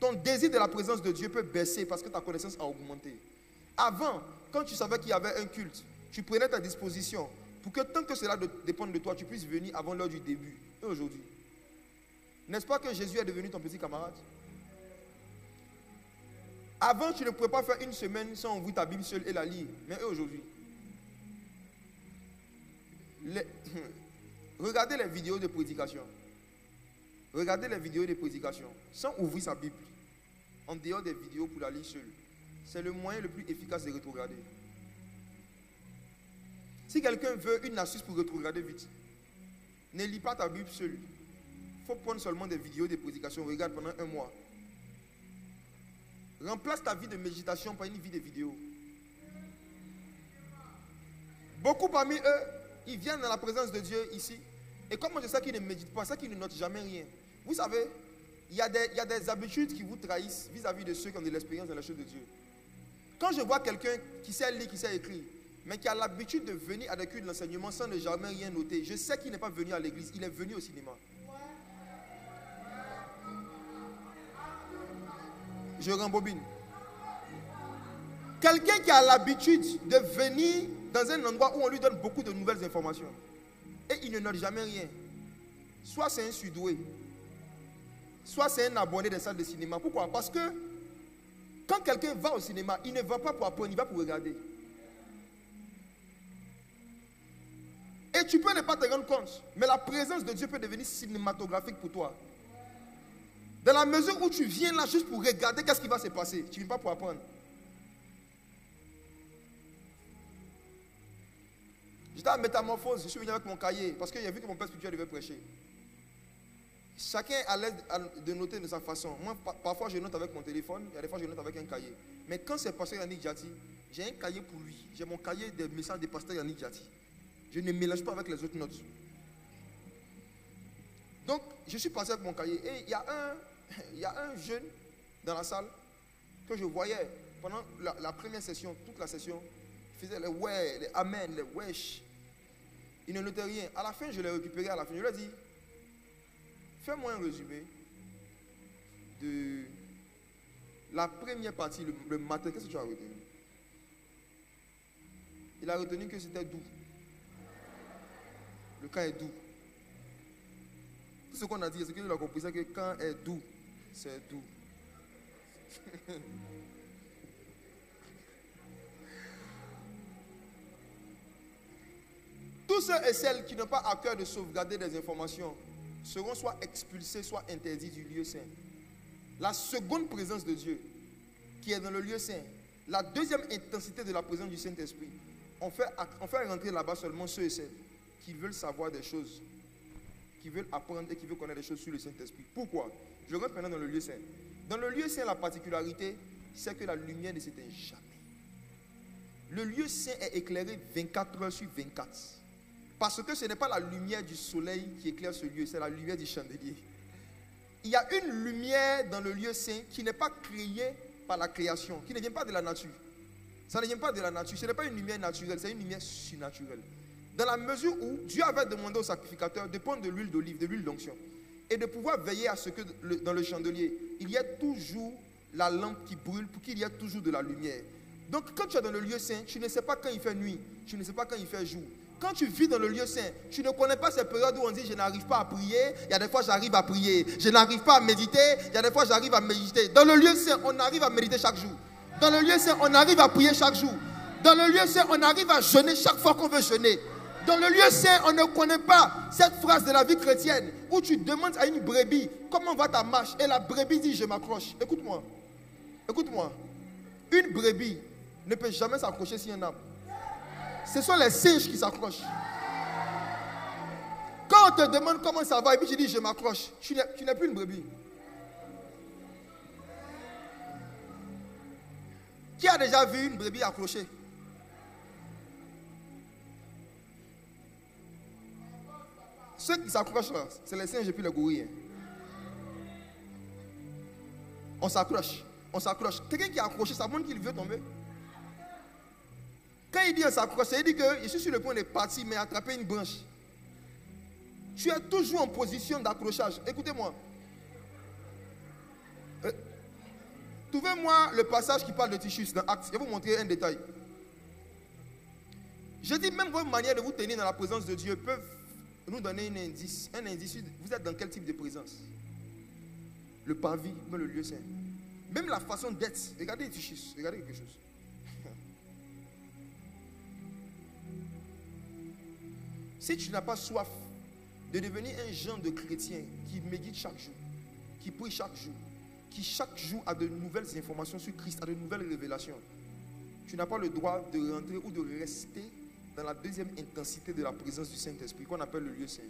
ton désir de la présence de Dieu peut baisser parce que ta connaissance a augmenté. Avant, quand tu savais qu'il y avait un culte, tu prenais ta disposition pour que tant que cela dépend de toi, tu puisses venir avant l'heure du début. Et aujourd'hui, n'est-ce pas que Jésus est devenu ton petit camarade? Avant, tu ne pouvais pas faire une semaine sans ouvrir ta Bible seule et la lire. Mais aujourd'hui, regardez les vidéos de prédication. Regardez les vidéos de prédication sans ouvrir sa Bible. En dehors des vidéos pour la lire seule. C'est le moyen le plus efficace de rétrograder. Si quelqu'un veut une astuce pour rétrograder vite, ne lis pas ta Bible seule. Il faut prendre seulement des vidéos de prédication. Regarde pendant un mois. Remplace ta vie de méditation par une vie de vidéo. Beaucoup parmi eux, ils viennent dans la présence de Dieu ici. Et comment je sais qu'ils ne méditent pas, c'est qu'ils ne notent jamais rien. Vous savez, il y a des habitudes qui vous trahissent vis-à-vis de ceux qui ont de l'expérience dans la chose de Dieu. Quand je vois quelqu'un qui sait lire, qui sait écrire, mais qui a l'habitude de venir à des cultes d'enseignement sans ne jamais rien noter, je sais qu'il n'est pas venu à l'église, il est venu au cinéma. Je rembobine. Quelqu'un qui a l'habitude de venir dans un endroit où on lui donne beaucoup de nouvelles informations et il ne note jamais rien, soit c'est un surdoué, soit c'est un abonné des salles de cinéma. Pourquoi? Parce que quand quelqu'un va au cinéma, il ne va pas pour apprendre, il va pour regarder. Et tu peux ne pas te rendre compte, mais la présence de Dieu peut devenir cinématographique pour toi. Dans la mesure où tu viens là juste pour regarder qu'est-ce qui va se passer, tu ne viens pas pour apprendre. J'étais à Métamorphose, je suis venu avec mon cahier, parce que j'ai vu que mon père spirituel devait prêcher. Chacun a l'aise de noter de sa façon. Moi, parfois je note avec mon téléphone, il y a des fois je note avec un cahier. Mais quand c'est pasteur Yannick Diati, j'ai un cahier pour lui. J'ai mon cahier des messages des pasteurs Yannick Diati. Je ne mélange pas avec les autres notes. Donc, je suis passé avec mon cahier et il y a un jeune dans la salle que je voyais pendant la première session, toute la session, il faisait les ouais, les amen, les wesh. Il ne notait rien. À la fin, je l'ai récupéré à la fin. Je lui ai dit, fais-moi un résumé de la première partie, le matin. Qu'est-ce que tu as retenu? Il a retenu que c'était doux. Le camp est doux. Tout ce qu'on a dit, c'est qu'il a compris que quand est doux, c'est doux. Tous ceux et celles qui n'ont pas à cœur de sauvegarder des informations seront soit expulsés, soit interdits du lieu saint. La seconde présence de Dieu, qui est dans le lieu saint, la deuxième intensité de la présence du Saint-Esprit, on fait rentrer là-bas seulement ceux et celles qui veulent savoir des choses, qui veulent apprendre et qui veulent connaître des choses sur le Saint-Esprit. Pourquoi? Je rentre maintenant dans le lieu saint. Dans le lieu saint, la particularité, c'est que la lumière ne s'éteint jamais. Le lieu saint est éclairé 24 heures sur 24. Parce que ce n'est pas la lumière du soleil qui éclaire ce lieu, c'est la lumière du chandelier. Il y a une lumière dans le lieu saint qui n'est pas créée par la création, qui ne vient pas de la nature. Ça ne vient pas de la nature, ce n'est pas une lumière naturelle, c'est une lumière surnaturelle. Dans la mesure où Dieu avait demandé au sacrificateur de prendre de l'huile d'olive, de l'huile d'onction, et de pouvoir veiller à ce que dans le chandelier, il y ait toujours la lampe qui brûle pour qu'il y ait toujours de la lumière. Donc quand tu es dans le lieu saint, tu ne sais pas quand il fait nuit, tu ne sais pas quand il fait jour. Quand tu vis dans le lieu saint, tu ne connais pas ces périodes où on dit je n'arrive pas à prier, il y a des fois j'arrive à prier, je n'arrive pas à méditer, il y a des fois j'arrive à méditer. Dans le lieu saint, on arrive à méditer chaque jour. Dans le lieu saint, on arrive à prier chaque jour. Dans le lieu saint, on arrive à jeûner chaque fois qu'on veut jeûner. Dans le lieu saint, on ne connaît pas cette phrase de la vie chrétienne où tu demandes à une brebis comment va ta marche et la brebis dit je m'accroche. Écoute-moi. Écoute-moi. Une brebis ne peut jamais s'accrocher sur un arbre. Ce sont les singes qui s'accrochent. Quand on te demande comment ça va et puis tu dis je m'accroche, tu n'es plus une brebis. Qui a déjà vu une brebis accrochée? Ceux qui s'accrochent là, c'est les singes et puis les gorilles. On s'accroche. On s'accroche. Quelqu'un qui est accroché, ça montre qu'il veut tomber. Quand il dit on s'accroche, ça veut dire que je suis sur le point de partir, mais attraper une branche. Tu es toujours en position d'accrochage. Écoutez-moi. Trouvez-moi le passage qui parle de Titus dans Actes. Je vais vous montrer un détail. Je dis, même votre manière de vous tenir dans la présence de Dieu peuvent nous donner un indice. Un indice, vous êtes dans quel type de présence? Le parvis, le lieu saint. Même la façon d'être. Regardez Titus, regardez quelque chose. Si tu n'as pas soif de devenir un genre de chrétien qui médite chaque jour, qui prie chaque jour, qui chaque jour a de nouvelles informations sur Christ, a de nouvelles révélations, tu n'as pas le droit de rentrer ou de rester dans la deuxième intensité de la présence du Saint-Esprit, qu'on appelle le lieu saint.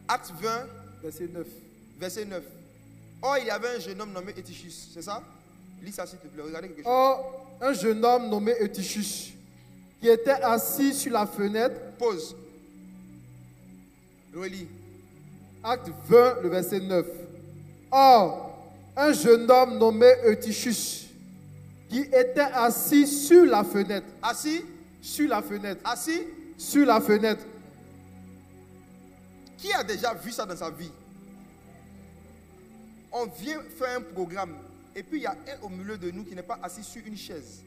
Acte 20, verset 9. Verset 9. Or, il y avait un jeune homme nommé Eutychus, c'est ça? Lis ça s'il te plaît, regardez quelque chose. Or, un jeune homme nommé Eutychus, qui était assis sur la fenêtre. Pause. Relis. Acte 20, le verset 9. Or, un jeune homme nommé Eutychus, qui était assis sur la fenêtre. Assis? Sur la fenêtre. Assis? Sur la fenêtre. Qui a déjà vu ça dans sa vie? On vient faire un programme et puis il y a un au milieu de nous qui n'est pas assis sur une chaise.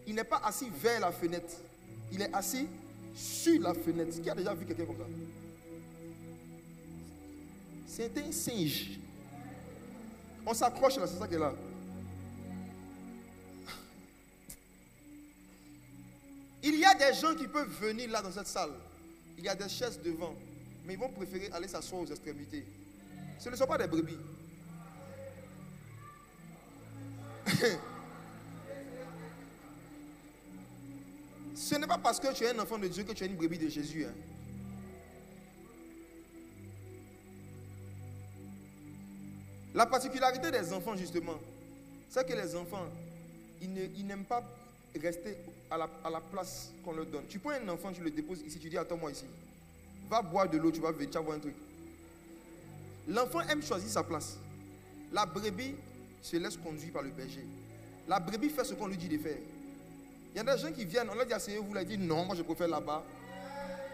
Il n'est pas assis vers la fenêtre. Il est assis sur la fenêtre. Qui a déjà vu quelqu'un comme ça? C'est un singe. On s'accroche là, c'est ça qui est là. Il y a des gens qui peuvent venir là dans cette salle. Il y a des chaises devant. Mais ils vont préférer aller s'asseoir aux extrémités. Ce ne sont pas des brebis. Ce n'est pas parce que tu es un enfant de Dieu que tu es une brebis de Jésus. Hein. La particularité des enfants, justement, c'est que les enfants, ils n'aiment pas rester à la place qu'on leur donne. Tu prends un enfant, tu le déposes ici, tu dis attends-moi ici. Va boire de l'eau, tu vas venir, tu vas voir un truc. L'enfant aime choisir sa place. La brebis se laisse conduire par le berger. La brebis fait ce qu'on lui dit de faire. Il y a des gens qui viennent, on leur dit asseyez-vous, vous leur dit non, moi je préfère là-bas.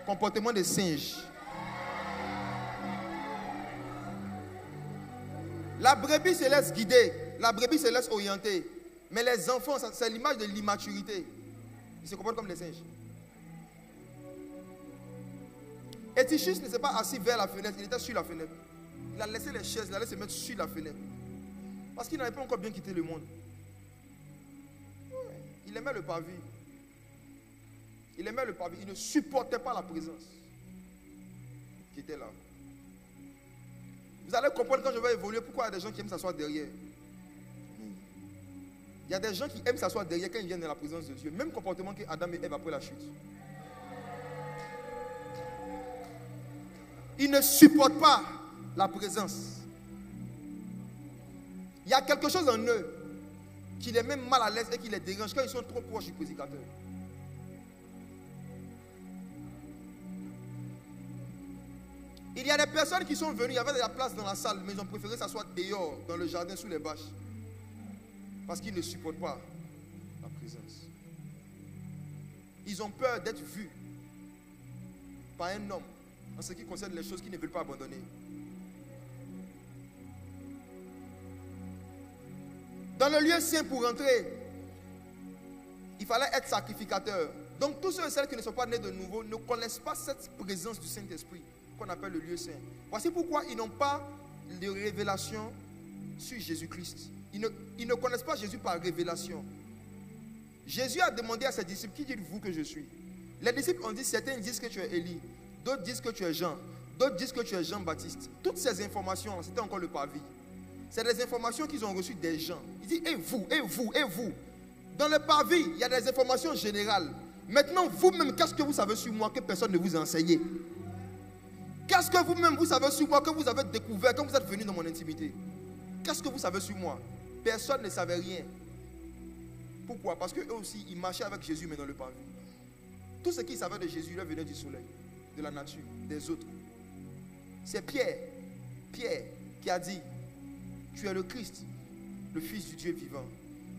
Comportement de singe. La brebis se laisse guider, la brebis se laisse orienter. Mais les enfants, c'est l'image de l'immaturité. Ils se comportent comme des singes. Eutychus ne s'est pas assis vers la fenêtre, il était sur la fenêtre. Il a laissé les chaises, il allait se mettre sur la fenêtre. Parce qu'il n'avait pas encore bien quitté le monde. Il aimait le parvis. Il aimait le parvis. Il ne supportait pas la présence qui était là. Vous allez comprendre quand je vais évoluer pourquoi il y a des gens qui aiment s'asseoir derrière. Il y a des gens qui aiment s'asseoir derrière quand ils viennent dans la présence de Dieu. Même comportement que Adam et Ève après la chute. Ils ne supportent pas la présence. Il y a quelque chose en eux qui les met mal à l'aise et qui les dérange quand ils sont trop proches du prédicateur. Il y a des personnes qui sont venues, il y avait de la place dans la salle, mais ils ont préféré s'asseoir dehors, dans le jardin, sous les bâches. Parce qu'ils ne supportent pas la présence. Ils ont peur d'être vus par un homme en ce qui concerne les choses qu'ils ne veulent pas abandonner. Dans le lieu saint pour entrer, il fallait être sacrificateur. Donc tous ceux et celles qui ne sont pas nés de nouveau ne connaissent pas cette présence du Saint-Esprit qu'on appelle le lieu saint. Voici pourquoi ils n'ont pas de révélation sur Jésus-Christ. Ils ne connaissent pas Jésus par révélation. Jésus a demandé à ses disciples, qui dites-vous que je suis? Les disciples ont dit, certains disent que tu es Élie, d'autres disent que tu es Jean, d'autres disent que tu es Jean-Baptiste. Toutes ces informations, c'était encore le parvis. C'est des informations qu'ils ont reçues des gens. Ils disent, et vous, et vous, et vous. Dans le parvis, il y a des informations générales. Maintenant, vous-même, qu'est-ce que vous savez sur moi que personne ne vous a enseigné? Qu'est-ce que vous-même, vous savez sur moi que vous avez découvert quand vous êtes venu dans mon intimité? Qu'est-ce que vous savez sur moi? Personne ne savait rien. Pourquoi? Parce qu'eux aussi, ils marchaient avec Jésus, mais dans le parvis. Tout ce qu'ils savaient de Jésus, leur venait du soleil, de la nature, des autres. C'est Pierre qui a dit, tu es le Christ, le Fils du Dieu vivant.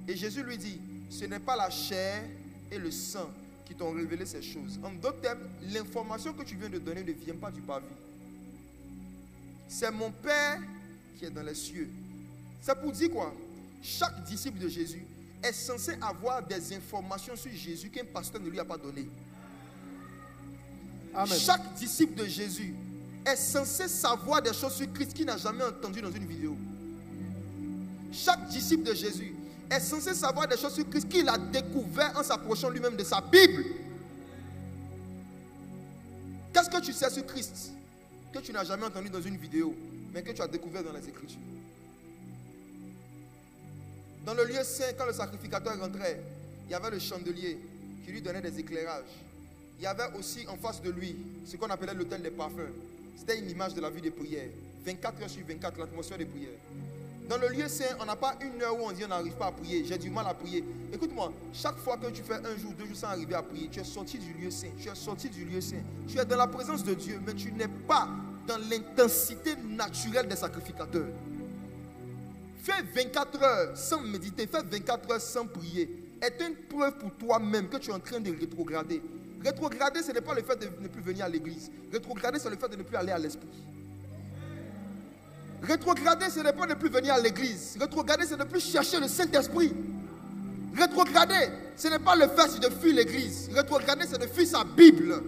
Et Jésus lui dit, ce n'est pas la chair et le sang qui t'ont révélé ces choses. En d'autres termes, l'information que tu viens de donner ne vient pas du parvis. C'est mon Père qui est dans les cieux. C'est pour dire quoi? Chaque disciple de Jésus est censé avoir des informations sur Jésus qu'un pasteur ne lui a pas donné. Amen. Chaque disciple de Jésus est censé savoir des choses sur Christ qu'il n'a jamais entendues dans une vidéo. Chaque disciple de Jésus est censé savoir des choses sur Christ qu'il a découvert en s'approchant lui-même de sa Bible. Qu'est-ce que tu sais sur Christ que tu n'as jamais entendu dans une vidéo, mais que tu as découvert dans les Écritures? Dans le lieu saint, quand le sacrificateur rentrait, il y avait le chandelier qui lui donnait des éclairages. Il y avait aussi en face de lui ce qu'on appelait l'autel des parfums. C'était une image de la vie de prière. 24 heures sur 24, l'atmosphère de prière. Dans le lieu saint, on n'a pas une heure où on dit on n'arrive pas à prier. J'ai du mal à prier. Écoute-moi, chaque fois que tu fais un jour, 2 jours sans arriver à prier, tu es sorti du lieu saint. Tu es sorti du lieu saint. Tu es dans la présence de Dieu, mais tu n'es pas dans l'intensité naturelle des sacrificateurs. Fais 24 heures sans méditer, fais 24 heures sans prier. Est une preuve pour toi-même que tu es en train de rétrograder. Rétrograder, ce n'est pas le fait de ne plus venir à l'église. Rétrograder, c'est le fait de ne plus aller à l'esprit. Rétrograder, ce n'est pas ne plus venir à l'église. Rétrograder, c'est de ne plus chercher le Saint-Esprit. Rétrograder, ce n'est pas le fait de fuir l'église. Rétrograder, c'est de fuir sa Bible.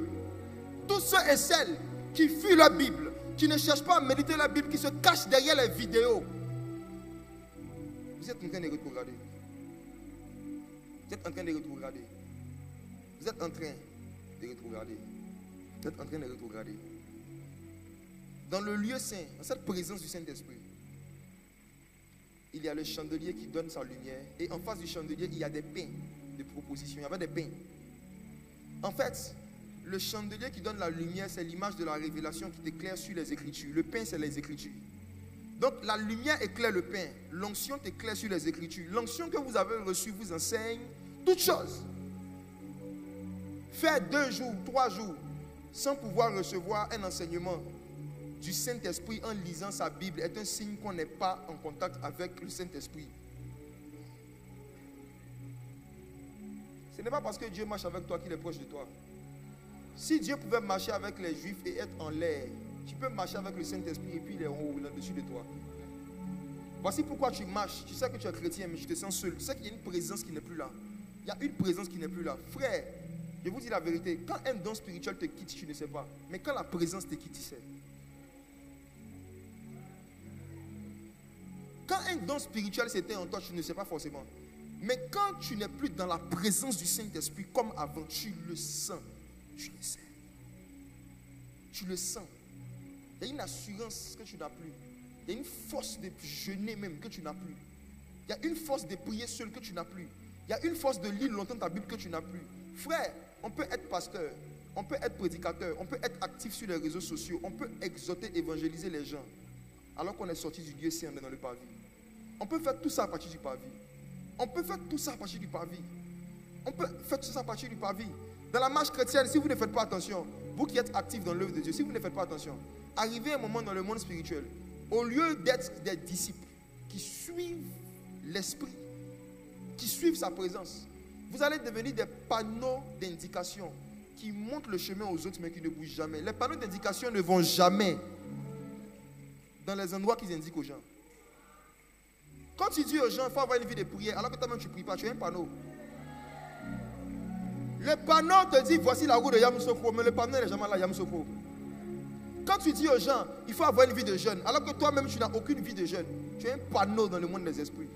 Tous ceux et celles qui fuient la Bible, qui ne cherchent pas à méditer la Bible, qui se cachent derrière les vidéos, vous êtes en train de rétrograder. Vous êtes en train de rétrograder. Vous êtes en train de rétrograder. Vous êtes en train de rétrograder. Dans le lieu saint, dans cette présence du Saint-Esprit, il y a le chandelier qui donne sa lumière. Et en face du chandelier, il y a des pains de proposition. Il y avait des pains. En fait, le chandelier qui donne la lumière, c'est l'image de la révélation qui t'éclaire sur les Écritures. Le pain, c'est les Écritures. Donc la lumière éclaire le pain. L'onction t'éclaire sur les Écritures. L'onction que vous avez reçue vous enseigne toutes choses. Faire 2 jours, 3 jours sans pouvoir recevoir un enseignement du Saint-Esprit en lisant sa Bible est un signe qu'on n'est pas en contact avec le Saint-Esprit. Ce n'est pas parce que Dieu marche avec toi qu'il est proche de toi. Si Dieu pouvait marcher avec les Juifs et être en l'air, tu peux marcher avec le Saint-Esprit et puis il est en haut, là-dessus de toi. Voici pourquoi tu marches. Tu sais que tu es chrétien, mais tu te sens seul. Tu sais qu'il y a une présence qui n'est plus là. Il y a une présence qui n'est plus là. Frère, je vous dis la vérité. Quand un don spirituel te quitte, tu ne sais pas. Mais quand la présence te quitte, tu sais. Quand un don spirituel s'éteint en toi, tu ne sais pas forcément. Mais quand tu n'es plus dans la présence du Saint-Esprit comme avant, tu le sens. Tu le sais. Tu le sens. Il y a une assurance que tu n'as plus. Il y a une force de jeûner même que tu n'as plus. Il y a une force de prier seul que tu n'as plus. Il y a une force de lire longtemps ta Bible que tu n'as plus. Frère, on peut être pasteur, on peut être prédicateur, on peut être actif sur les réseaux sociaux, on peut exhorter, évangéliser les gens. Alors qu'on est sorti du lieu saint, on est dans le parvis. On peut faire tout ça à partir du parvis. On peut faire tout ça à partir du parvis. On peut faire tout ça à partir du parvis. Dans la marche chrétienne, si vous ne faites pas attention, vous qui êtes actifs dans l'œuvre de Dieu, si vous ne faites pas attention, arrivez un moment dans le monde spirituel, au lieu d'être des disciples qui suivent l'Esprit, qui suivent sa présence, vous allez devenir des panneaux d'indication qui montrent le chemin aux autres mais qui ne bougent jamais. Les panneaux d'indication ne vont jamais dans les endroits qu'ils indiquent aux gens. Quand tu dis aux gens, il faut avoir une vie de prière, alors que toi-même tu ne pries pas, tu as un panneau. Le panneau te dit, voici la route de Yamoussoukro, mais le panneau n'est jamais là, Yamoussoukro. Quand tu dis aux gens, il faut avoir une vie de jeûne, alors que toi-même tu n'as aucune vie de jeûne, tu as un panneau dans le monde des esprits.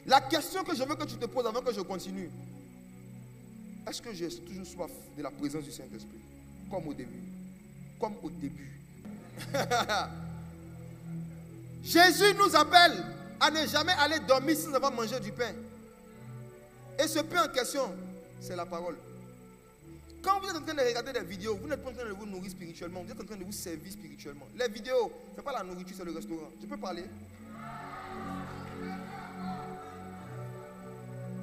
La question que je veux que tu te poses avant que je continue, est-ce que j'ai toujours soif de la présence du Saint-Esprit? Comme au début. Comme au début. Jésus nous appelle à ne jamais aller dormir sans avoir mangé du pain. Et ce pain en question, c'est la parole. Quand vous êtes en train de regarder des vidéos, vous n'êtes pas en train de vous nourrir spirituellement, vous êtes en train de vous servir spirituellement. Les vidéos, ce n'est pas la nourriture, c'est le restaurant. Je peux parler?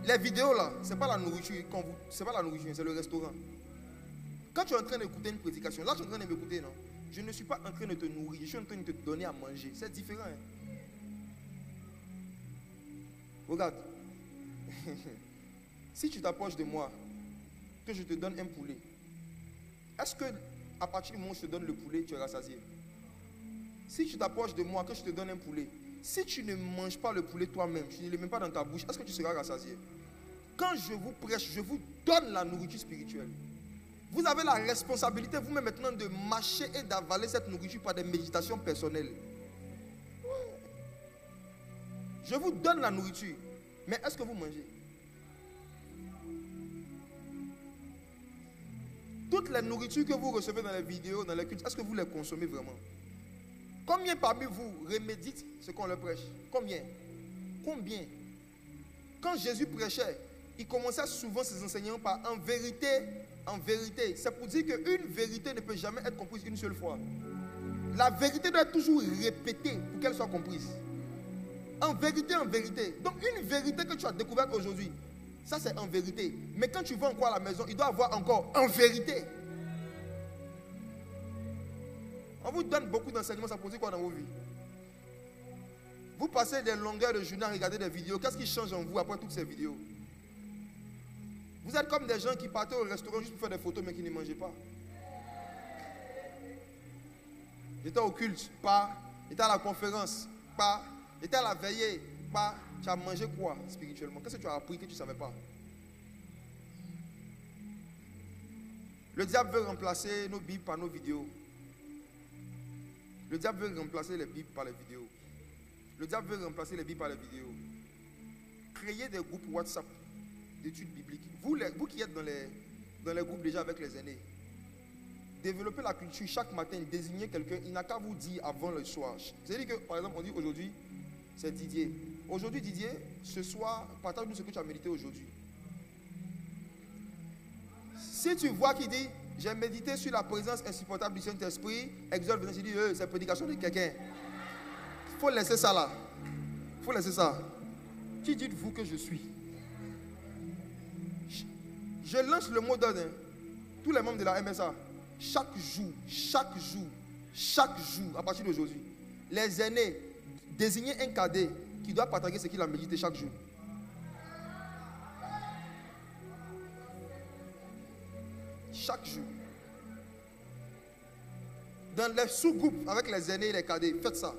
Les vidéos là, ce n'est pas la nourriture, c'est pas la nourriture, c'est le restaurant. Quand tu es en train d'écouter une prédication, là tu es en train de m'écouter, non? Je ne suis pas en train de te nourrir, je suis en train de te donner à manger. C'est différent. Hein? Regarde. Si tu t'approches de moi, que je te donne un poulet, est-ce que à partir du moment où je te donne le poulet, tu es rassasié. Si tu t'approches de moi, que je te donne un poulet, si tu ne manges pas le poulet toi-même, tu ne le mets pas dans ta bouche, est-ce que tu seras rassasié? Quand je vous prêche, je vous donne la nourriture spirituelle. Vous avez la responsabilité vous-même maintenant de mâcher et d'avaler cette nourriture par des méditations personnelles. Je vous donne la nourriture, mais est-ce que vous mangez? Toutes les nourritures que vous recevez dans les vidéos, dans les cultes, est-ce que vous les consommez vraiment? Combien parmi vous reméditent ce qu'on leur prêche? Combien? Combien? Quand Jésus prêchait, il commençait souvent ses enseignements par en vérité, en vérité. C'est pour dire qu'une vérité ne peut jamais être comprise une seule fois. La vérité doit être toujours répétée pour qu'elle soit comprise. En vérité, en vérité. Donc une vérité que tu as découverte aujourd'hui, ça c'est en vérité. Mais quand tu vas encore à la maison, il doit avoir encore en vérité. On vous donne beaucoup d'enseignements, ça produit quoi dans vos vies? Vous passez des longueurs de journée à regarder des vidéos. Qu'est-ce qui change en vous après toutes ces vidéos? Vous êtes comme des gens qui partaient au restaurant juste pour faire des photos mais qui ne mangeaient pas. J'étais au culte, pas. J'étais à la conférence, pas. J'étais à la veillée, pas. Tu as mangé quoi spirituellement? Qu'est-ce que tu as appris que tu ne savais pas? Le diable veut remplacer nos Bibles par nos vidéos. Le diable veut remplacer les Bibles par les vidéos. Le diable veut remplacer les Bibles par les vidéos. Créez des groupes WhatsApp d'études bibliques. Vous qui êtes dans les groupes déjà avec les aînés, développez la culture chaque matin, désignez quelqu'un, il n'a qu'à vous dire avant le soir. C'est-à-dire que, par exemple, on dit aujourd'hui, c'est Didier. Aujourd'hui, Didier, ce soir, partage-nous ce que tu as médité aujourd'hui. Si tu vois qu'il dit, j'ai médité sur la présence insupportable du Saint-Esprit, Exode 26 dit, c'est prédication de quelqu'un. Il faut laisser ça là. Il faut laisser ça. Qui dites-vous que je suis? Je lance le mot d'ordre. Tous les membres de la MSA, chaque jour, à partir d'aujourd'hui, les aînés, désignez un cadet qui doit partager ce qu'il a médité chaque jour. Chaque jour. Dans les sous-groupes avec les aînés et les cadets, faites ça.